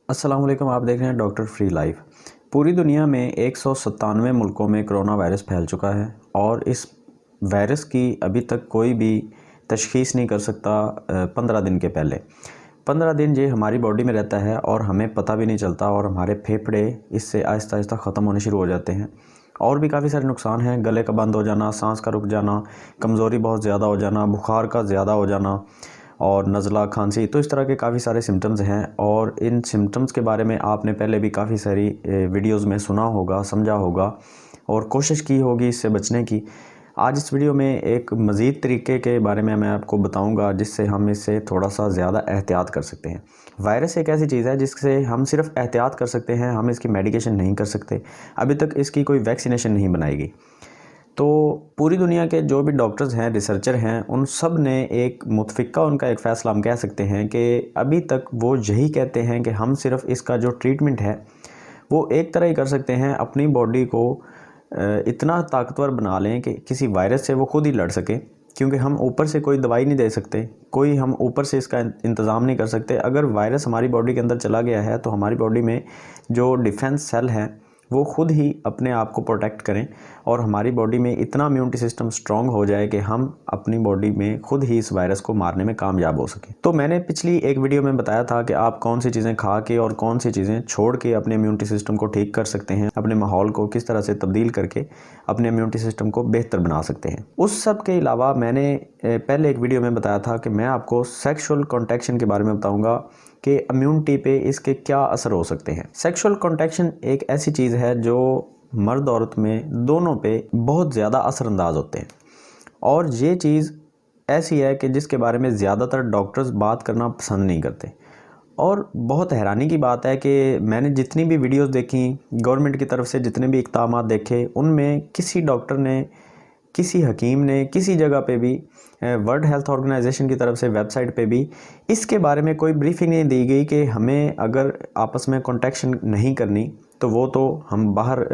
अस्सलाम वालेकुम। आप देख रहे हैं डॉक्टर फ्री लाइफ। पूरी दुनिया में 197 मुल्कों में कोरोना वायरस फैल चुका है और इस वायरस की अभी तक कोई भी तशख़ीस नहीं कर सकता 15 दिन के पहले। 15 दिन ये हमारी बॉडी में रहता है और हमें पता भी नहीं चलता और हमारे फेफड़े इससे आहिस्ता आहिस्ता ख़त्म होने शुरू हो जाते हैं। और भी काफ़ी सारे नुकसान हैं, गले का बंद हो जाना, सांस का रुक जाना, कमज़ोरी बहुत ज़्यादा हो जाना, बुखार का ज़्यादा हो जाना और नज़ला, खांसी। तो इस तरह के काफ़ी सारे सिम्टम्स हैं और इन सिम्टम्स के बारे में आपने पहले भी काफ़ी सारी वीडियोज़ में सुना होगा, समझा होगा और कोशिश की होगी इससे बचने की। आज इस वीडियो में एक मज़ीद तरीके के बारे में मैं आपको बताऊंगा जिससे हम इससे थोड़ा सा ज़्यादा एहतियात कर सकते हैं। वायरस एक ऐसी चीज़ है जिससे हम सिर्फ एहतियात कर सकते हैं, हम इसकी मेडिकेशन नहीं कर सकते। अभी तक इसकी कोई वैक्सीनेशन नहीं बनाई गई। तो पूरी दुनिया के जो भी डॉक्टर्स हैं, रिसर्चर हैं, उन सब ने एक मुतफ़िक़ा उनका एक फ़ैसला हम कह सकते हैं कि अभी तक वो यही कहते हैं कि हम सिर्फ इसका जो ट्रीटमेंट है वो एक तरह ही कर सकते हैं, अपनी बॉडी को इतना ताकतवर बना लें कि किसी वायरस से वो खुद ही लड़ सके। क्योंकि हम ऊपर से कोई दवाई नहीं दे सकते, कोई हम ऊपर से इसका इंतज़ाम नहीं कर सकते। अगर वायरस हमारी बॉडी के अंदर चला गया है तो हमारी बॉडी में जो डिफेंस सेल हैं वो खुद ही अपने आप को प्रोटेक्ट करें और हमारी बॉडी में इतना इम्यूनिटी सिस्टम स्ट्रॉन्ग हो जाए कि हम अपनी बॉडी में खुद ही इस वायरस को मारने में कामयाब हो सकें। तो मैंने पिछली एक वीडियो में बताया था कि आप कौन सी चीज़ें खा के और कौन सी चीज़ें छोड़ के अपने इम्यूनिटी सिस्टम को ठीक कर सकते हैं, अपने माहौल को किस तरह से तब्दील करके अपने इम्यूनिटी सिस्टम को बेहतर बना सकते हैं। उस सब के अलावा मैंने पहले एक वीडियो में बताया था कि मैं आपको सेक्सुअल कॉन्टैक्शन के बारे में बताऊँगा कि इम्यूनिटी पे इसके क्या असर हो सकते हैं। सेक्सुअल कॉन्टैक्शन एक ऐसी चीज़ है जो मर्द औरत में दोनों पे बहुत ज़्यादा असरअंदाज होते हैं और ये चीज़ ऐसी है कि जिसके बारे में ज़्यादातर डॉक्टर्स बात करना पसंद नहीं करते। और बहुत हैरानी की बात है कि मैंने जितनी भी वीडियोस देखी, गवर्नमेंट की तरफ से जितने भी इक़दामात देखे, उनमें किसी डॉक्टर ने, किसी हकीम ने, किसी जगह पे भी, वर्ल्ड हेल्थ ऑर्गेनाइजेशन की तरफ से वेबसाइट पे भी इसके बारे में कोई ब्रीफिंग नहीं दी गई कि हमें अगर आपस में कॉन्टैक्शन नहीं करनी तो वो तो हम बाहर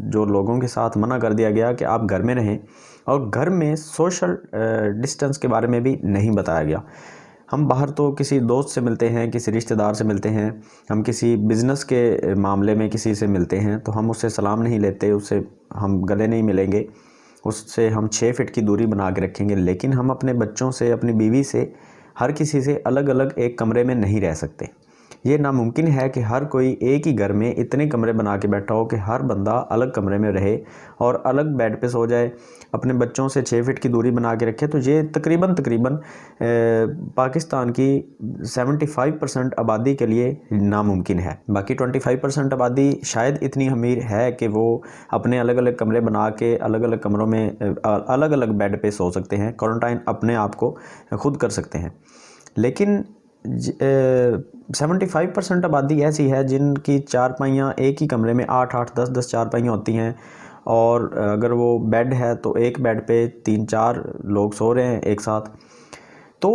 जो लोगों के साथ मना कर दिया गया कि आप घर में रहें। और घर में सोशल डिस्टेंस के बारे में भी नहीं बताया गया। हम बाहर तो किसी दोस्त से मिलते हैं, किसी रिश्तेदार से मिलते हैं, हम किसी बिज़नेस के मामले में किसी से मिलते हैं तो हम उससे सलाम नहीं लेते, उससे हम गले नहीं मिलेंगे, उससे हम 6 फीट की दूरी बना के रखेंगे। लेकिन हम अपने बच्चों से, अपनी बीवी से, हर किसी से अलग अलग एक कमरे में नहीं रह सकते। ये नामुमकिन है कि हर कोई एक ही घर में इतने कमरे बना के बैठा हो कि हर बंदा अलग कमरे में रहे और अलग बेड पे सो जाए, अपने बच्चों से 6 फीट की दूरी बना के रखे। तो ये तकरीबन पाकिस्तान की 75% आबादी के लिए नामुमकिन है। बाकी 25% आबादी शायद इतनी अमीर है कि वो अपने अलग अलग कमरे बना के अलग अलग कमरों में अलग अलग बेड पे सो सकते हैं, क्वारंटाइन अपने आप को खुद कर सकते हैं। लेकिन 75% आबादी ऐसी है जिनकी चारपाइयाँ एक ही कमरे में 8-8, 10-10 चारपाइयाँ होती हैं और अगर वो बेड है तो एक बेड पे 3-4 लोग सो रहे हैं एक साथ। तो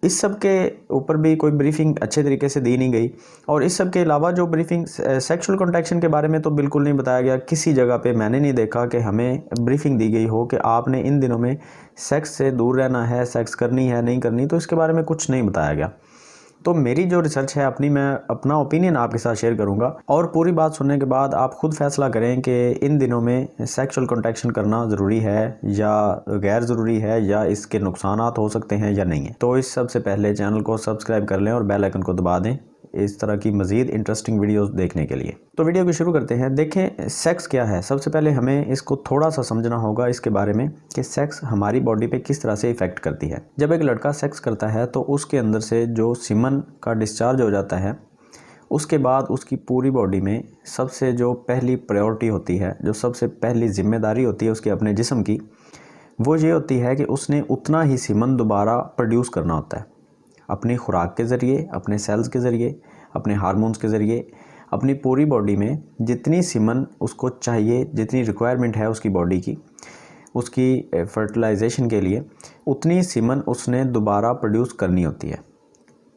इस सब के ऊपर भी कोई ब्रीफिंग अच्छे तरीके से दी नहीं गई। और इस सब के अलावा जो ब्रीफिंग सेक्सुअल कॉन्टैक्शन के बारे में तो बिल्कुल नहीं बताया गया। किसी जगह पे मैंने नहीं देखा कि हमें ब्रीफिंग दी गई हो कि आपने इन दिनों में सेक्स से दूर रहना है, सेक्स करनी है, नहीं करनी, तो इसके बारे में कुछ नहीं बताया गया। तो मेरी जो रिसर्च है अपनी, मैं अपना ओपिनियन आपके साथ शेयर करूंगा और पूरी बात सुनने के बाद आप खुद फैसला करें कि इन दिनों में सेक्सुअल कॉन्टैक्शन करना ज़रूरी है या गैर ज़रूरी है, या इसके नुकसानात हो सकते हैं या नहीं है। तो इस सबसे पहले चैनल को सब्सक्राइब कर लें और बेल आइकन को दबा दें इस तरह की मज़ीद इंटरेस्टिंग वीडियोस देखने के लिए। तो वीडियो को शुरू करते हैं। देखें सेक्स क्या है। सबसे पहले हमें इसको थोड़ा सा समझना होगा इसके बारे में कि सेक्स हमारी बॉडी पे किस तरह से इफ़ेक्ट करती है। जब एक लड़का सेक्स करता है तो उसके अंदर से जो सीमन का डिस्चार्ज हो जाता है, उसके बाद उसकी पूरी बॉडी में सबसे जो पहली प्रायोरिटी होती है, जो सबसे पहली जिम्मेदारी होती है उसके अपने जिस्म की, वो ये होती है कि उसने उतना ही सीमन दोबारा प्रोड्यूस करना होता है अपनी खुराक के ज़रिए, अपने सेल्स के ज़रिए, अपने हार्मोन्स के ज़रिए। अपनी पूरी बॉडी में जितनी सीमन उसको चाहिए, जितनी रिक्वायरमेंट है उसकी बॉडी की, उसकी फर्टिलाइजेशन के लिए, उतनी सीमन उसने दोबारा प्रोड्यूस करनी होती है।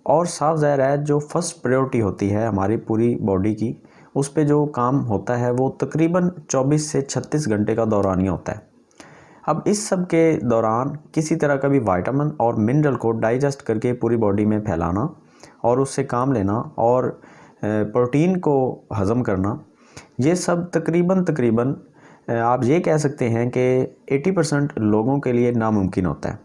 और साफ ज़ाहिर है जो फर्स्ट प्रायोरिटी होती है हमारी पूरी बॉडी की, उस पे जो काम होता है वो तकरीबन 24 से 36 घंटे का दौरानिया होता है। अब इस सब के दौरान किसी तरह का भी विटामिन और मिनरल को डाइजेस्ट करके पूरी बॉडी में फैलाना और उससे काम लेना और प्रोटीन को हज़म करना, ये सब तकरीबन आप ये कह सकते हैं कि 80% लोगों के लिए नामुमकिन होता है।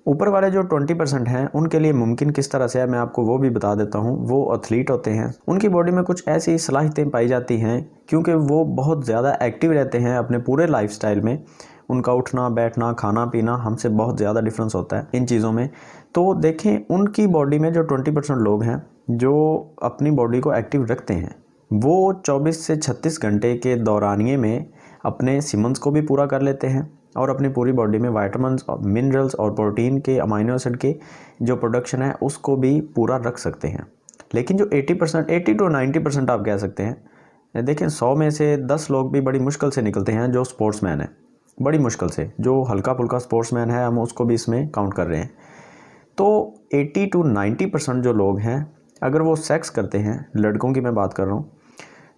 ऊपर वाले जो 20% हैं उनके लिए मुमकिन किस तरह से है मैं आपको वो भी बता देता हूँ। वो एथलीट होते हैं, उनकी बॉडी में कुछ ऐसी सलाहियतें पाई जाती हैं क्योंकि वो बहुत ज़्यादा एक्टिव रहते हैं अपने पूरे लाइफस्टाइल में। उनका उठना बैठना खाना पीना हमसे बहुत ज़्यादा डिफरेंस होता है इन चीज़ों में। तो देखें उनकी बॉडी में जो 20% लोग हैं जो अपनी बॉडी को एक्टिव रखते हैं, वो 24 से 36 घंटे के दौरानिए में अपने सिमन्स को भी पूरा कर लेते हैं और अपनी पूरी बॉडी में विटामिन्स और मिनरल्स और प्रोटीन के अमीनो एसिड के जो प्रोडक्शन है उसको भी पूरा रख सकते हैं। लेकिन जो 80 to 90% आप कह सकते हैं, देखें 100 में से 10 लोग भी बड़ी मुश्किल से निकलते हैं जो स्पोर्ट्समैन है, बड़ी मुश्किल से। जो हल्का फुल्का स्पोर्ट्समैन है हम उसको भी इसमें काउंट कर रहे हैं। तो 80 to 90% जो लोग हैं अगर वो सेक्स करते हैं, लड़कों की मैं बात कर रहा हूँ,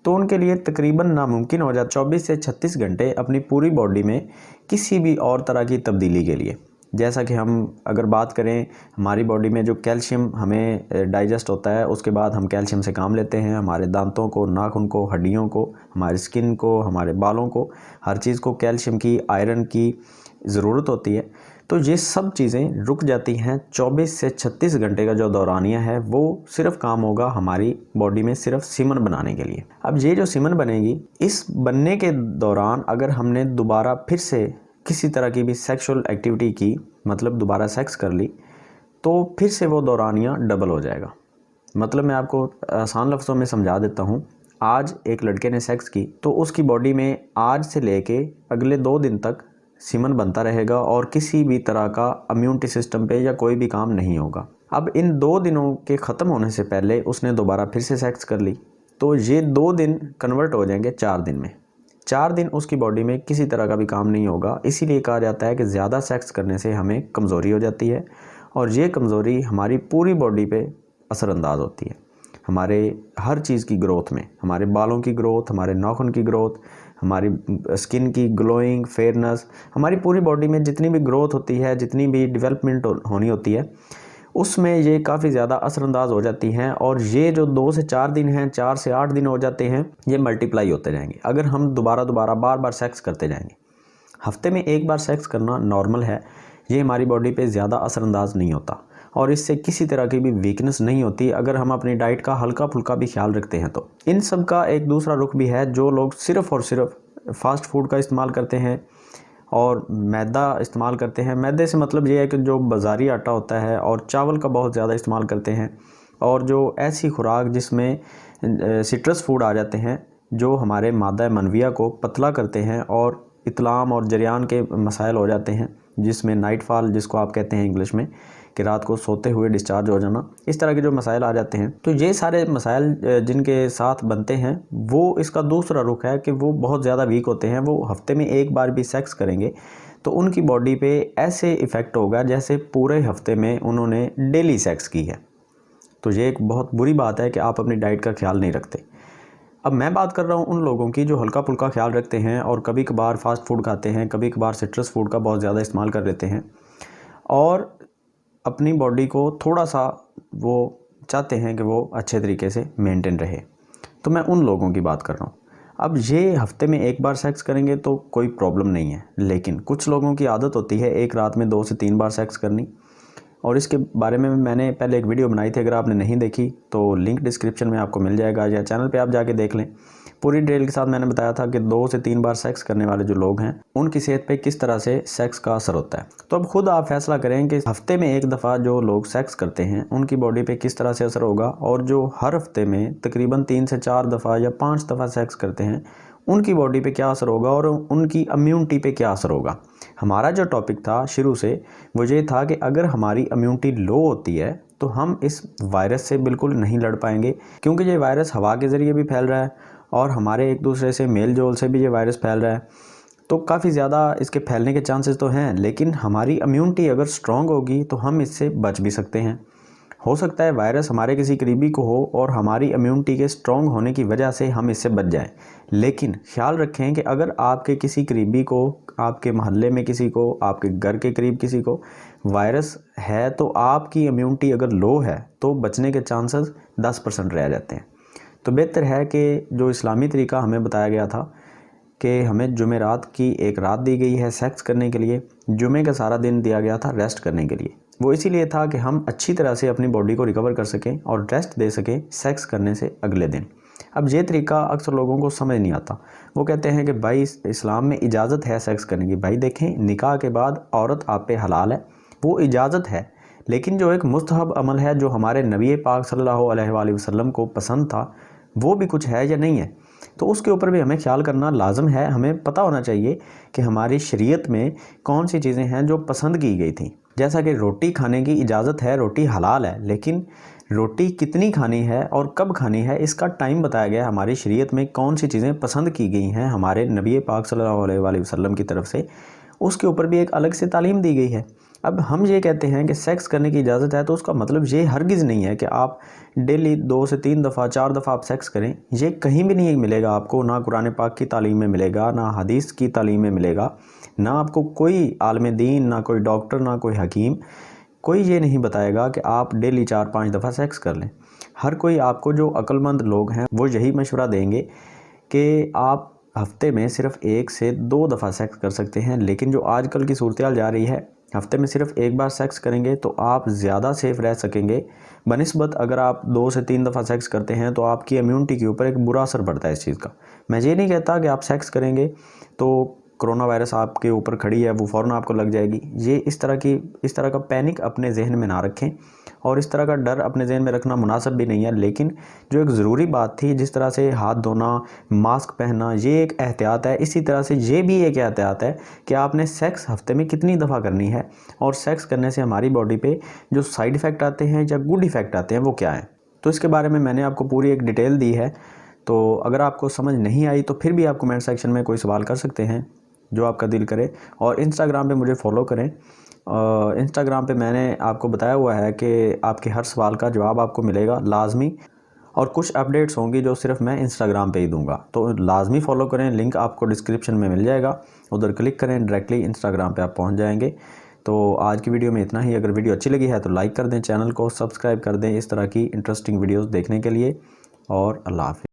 तो उनके लिए तकरीबन नामुमकिन हो जाता 24 से 36 घंटे अपनी पूरी बॉडी में किसी भी और तरह की तब्दीली के लिए। जैसा कि हम अगर बात करें हमारी बॉडी में जो कैल्शियम हमें डाइजेस्ट होता है, उसके बाद हम कैल्शियम से काम लेते हैं। हमारे दांतों को, नाखून को, हड्डियों को, हमारी स्किन को, हमारे बालों को, हर चीज़ को कैल्शियम की, आयरन की ज़रूरत होती है। तो ये सब चीज़ें रुक जाती हैं। 24 से 36 घंटे का जो दौरानिया है वो सिर्फ काम होगा हमारी बॉडी में सिर्फ सीमन बनाने के लिए। अब ये जो सीमन बनेगी, इस बनने के दौरान अगर हमने दोबारा फिर से किसी तरह की भी सेक्सुअल एक्टिविटी की, मतलब दोबारा सेक्स कर ली, तो फिर से वो दौरानिया डबल हो जाएगा। मतलब मैं आपको आसान लफ्ज़ों में समझा देता हूँ। आज एक लड़के ने सेक्स की तो उसकी बॉडी में आज से लेके अगले 2 दिन तक सीमन बनता रहेगा और किसी भी तरह का इम्यूनिटी सिस्टम पे या कोई भी काम नहीं होगा। अब इन 2 दिनों के ख़त्म होने से पहले उसने दोबारा फिर से सेक्स कर ली तो ये 2 दिन कन्वर्ट हो जाएंगे 4 दिन में। 4 दिन उसकी बॉडी में किसी तरह का भी काम नहीं होगा। इसीलिए कहा जाता है कि ज़्यादा सेक्स करने से हमें कमज़ोरी हो जाती है और ये कमज़ोरी हमारी पूरी बॉडी पे असरअंदाज होती है। हमारे हर चीज़ की ग्रोथ में, हमारे बालों की ग्रोथ, हमारे नाखून की ग्रोथ, हमारी स्किन की ग्लोइंग, फेयरनेस, हमारी पूरी बॉडी में जितनी भी ग्रोथ होती है, जितनी भी डेवलपमेंट होनी होती है, उसमें ये काफ़ी ज़्यादा असरअंदाज हो जाती हैं। और ये जो 2 से 4 दिन हैं, 4 से 8 दिन हो जाते हैं, ये मल्टीप्लाई होते जाएंगे अगर हम दोबारा बार बार सेक्स करते जाएंगे। हफ्ते में एक बार सेक्स करना नॉर्मल है, ये हमारी बॉडी पे ज़्यादा असरअंदाज नहीं होता और इससे किसी तरह की भी वीकनेस नहीं होती अगर हम अपनी डाइट का हल्का फुल्का भी ख्याल रखते हैं। तो इन सब का एक दूसरा रुख भी है। जो लोग सिर्फ़ और सिर्फ फास्ट फूड का इस्तेमाल करते हैं और मैदा इस्तेमाल करते हैं, मैदे से मतलब ये है कि जो बाज़ारी आटा होता है, और चावल का बहुत ज़्यादा इस्तेमाल करते हैं, और जो ऐसी खुराक जिसमें सिट्रस फूड आ जाते हैं जो हमारे मादा मनविया को पतला करते हैं और इतलाम और जरियान के मसाइल हो जाते हैं, जिसमें नाइट फॉल जिसको आप कहते हैं इंग्लिश में, कि रात को सोते हुए डिस्चार्ज हो जाना, इस तरह के जो मसाइल आ जाते हैं। तो ये सारे मसाइल जिनके साथ बनते हैं वो इसका दूसरा रुख है कि वो बहुत ज़्यादा वीक होते हैं। वो हफ्ते में एक बार भी सेक्स करेंगे तो उनकी बॉडी पे ऐसे इफ़ेक्ट होगा जैसे पूरे हफ्ते में उन्होंने डेली सेक्स की है। तो ये एक बहुत बुरी बात है कि आप अपनी डाइट का ख्याल नहीं रखते। अब मैं बात कर रहा हूँ उन लोगों की जो हल्का फुल्का ख्याल रखते हैं और कभी कभार फास्ट फूड खाते हैं, कभी कभार सिट्रस फूड का बहुत ज़्यादा इस्तेमाल कर लेते हैं और अपनी बॉडी को थोड़ा सा वो चाहते हैं कि वो अच्छे तरीके से मेंटेन रहे। तो मैं उन लोगों की बात कर रहा हूँ। अब ये हफ्ते में एक बार सेक्स करेंगे तो कोई प्रॉब्लम नहीं है, लेकिन कुछ लोगों की आदत होती है एक रात में 2 से 3 बार सेक्स करनी, और इसके बारे में मैंने पहले एक वीडियो बनाई थी। अगर आपने नहीं देखी तो लिंक डिस्क्रिप्शन में आपको मिल जाएगा या चैनल पे आप जाके देख लें। पूरी डिटेल के साथ मैंने बताया था कि 2 से 3 बार सेक्स करने वाले जो लोग हैं उनकी सेहत पे किस तरह से सेक्स का असर होता है। तो अब खुद आप फैसला करें कि हफ्ते में एक दफ़ा जो लोग सेक्स करते हैं उनकी बॉडी पे किस तरह से असर होगा, और जो हर हफ्ते में तकरीबन 3 से 4 दफ़ा या 5 दफ़ा सेक्स करते हैं उनकी बॉडी पे क्या असर होगा और उनकी इम्यूनिटी पे क्या असर होगा। हमारा जो टॉपिक था शुरू से वो ये था कि अगर हमारी इम्यूनिटी लो होती है तो हम इस वायरस से बिल्कुल नहीं लड़ पाएंगे, क्योंकि ये वायरस हवा के ज़रिए भी फैल रहा है और हमारे एक दूसरे से मेल जोल से भी ये वायरस फैल रहा है। तो काफ़ी ज़्यादा इसके फैलने के चांसेस तो हैं, लेकिन हमारी इम्यूनिटी अगर स्ट्रॉन्ग होगी तो हम इससे बच भी सकते हैं। हो सकता है वायरस हमारे किसी करीबी को हो और हमारी इम्यूनिटी के स्ट्रॉन्ग होने की वजह से हम इससे बच जाएं, लेकिन ख्याल रखें कि अगर आपके किसी करीबी को, आपके मोहल्ले में किसी को, आपके घर के करीब किसी को वायरस है तो आपकी इम्यूनिटी अगर लो है तो बचने के चांसेस 10% रह जाते हैं। तो बेहतर है कि जो इस्लामी तरीका हमें बताया गया था कि हमें जुमेरात की एक रात दी गई है सेक्स करने के लिए, जुमे का सारा दिन दिया गया था रेस्ट करने के लिए। वो इसीलिए था कि हम अच्छी तरह से अपनी बॉडी को रिकवर कर सकें और रेस्ट दे सकें सेक्स करने से अगले दिन। अब ये तरीका अक्सर लोगों को समझ नहीं आता। वो कहते हैं कि भाई इस्लाम में इजाज़त है सेक्स करने की। भाई देखें, निकाह के बाद औरत आप पे हलाल है, वो इजाज़त है, लेकिन जो एक मुस्तहब अमल है जो हमारे नबी पाक सल्लल्लाहु अलैहि वसल्लम को पसंद था, वो भी कुछ है या नहीं है, तो उसके ऊपर भी हमें ख्याल करना लाजम है। हमें पता होना चाहिए कि हमारी शरीयत में कौन सी चीज़ें हैं जो पसंद की गई थी। जैसा कि रोटी खाने की इजाज़त है, रोटी हलाल है, लेकिन रोटी कितनी खानी है और कब खानी है इसका टाइम बताया गया है। हमारी शरीयत में कौन सी चीज़ें पसंद की गई हैं हमारे नबी पाक सल्लल्लाहु अलैहि वसल्लम की तरफ से, उसके ऊपर भी एक अलग से तालीम दी गई है। अब हम ये कहते हैं कि सेक्स करने की इजाज़त है, तो उसका मतलब ये हरगिज़ नहीं है कि आप डेली 2 से 3 दफ़ा 4 दफ़ा आप सेक्स करें। ये कहीं भी नहीं मिलेगा आपको, ना कुरान पाक की तालीम में मिलेगा, ना हदीस की तालीम में मिलेगा, ना आपको कोई आलिम दीन, ना कोई डॉक्टर, ना कोई हकीम, कोई ये नहीं बताएगा कि आप डेली 4-5 दफ़ा सेक्स कर लें। हर कोई आपको, जो अक्लमंद लोग हैं वो यही मशवरा देंगे कि आप हफ्ते में सिर्फ 1 से 2 दफ़ा सेक्स कर सकते हैं। लेकिन जो आजकल की सूरत जा रही है, हफ्ते में सिर्फ 1 बार सेक्स करेंगे तो आप ज़्यादा सेफ़ रह सकेंगे बनिस्बत अगर आप 2 से 3 दफ़ा सेक्स करते हैं तो आपकी इम्यूनिटी के ऊपर एक बुरा असर पड़ता है इस चीज़ का। मैं ये नहीं कहता कि आप सेक्स करेंगे तो कोरोना वायरस आपके ऊपर खड़ी है वो फ़ौरन आपको लग जाएगी। ये इस तरह का पैनिक अपने जहन में ना रखें और इस तरह का डर अपने जहन में रखना मुनासिब भी नहीं है। लेकिन जो एक ज़रूरी बात थी, जिस तरह से हाथ धोना, मास्क पहनना, ये एक एहतियात है। इसी तरह से ये भी एक एहतियात है कि आपने सेक्स हफ्ते में कितनी दफ़ा करनी है और सेक्स करने से हमारी बॉडी पे जो साइड इफ़ेक्ट आते हैं या गुड इफ़ेक्ट आते हैं वो क्या हैं। तो इसके बारे में मैंने आपको पूरी एक डिटेल दी है। तो अगर आपको समझ नहीं आई तो फिर भी आप कमेंट सेक्शन में कोई सवाल कर सकते हैं जो आपका दिल करे। और इंस्टाग्राम पे मुझे फॉलो करें। इंस्टाग्राम पे मैंने आपको बताया हुआ है कि आपके हर सवाल का जवाब आपको मिलेगा लाजमी, और कुछ अपडेट्स होंगी जो सिर्फ मैं इंस्टाग्राम पे ही दूंगा। तो लाजमी फॉलो करें, लिंक आपको डिस्क्रिप्शन में मिल जाएगा, उधर क्लिक करें, डायरेक्टली इंस्टाग्राम पे आप पहुंच जाएंगे। तो आज की वीडियो में इतना ही। अगर वीडियो अच्छी लगी है तो लाइक कर दें, चैनल को सब्सक्राइब कर दें इस तरह की इंटरेस्टिंग वीडियोज़ देखने के लिए। और अल्लाह हाफ़िज़।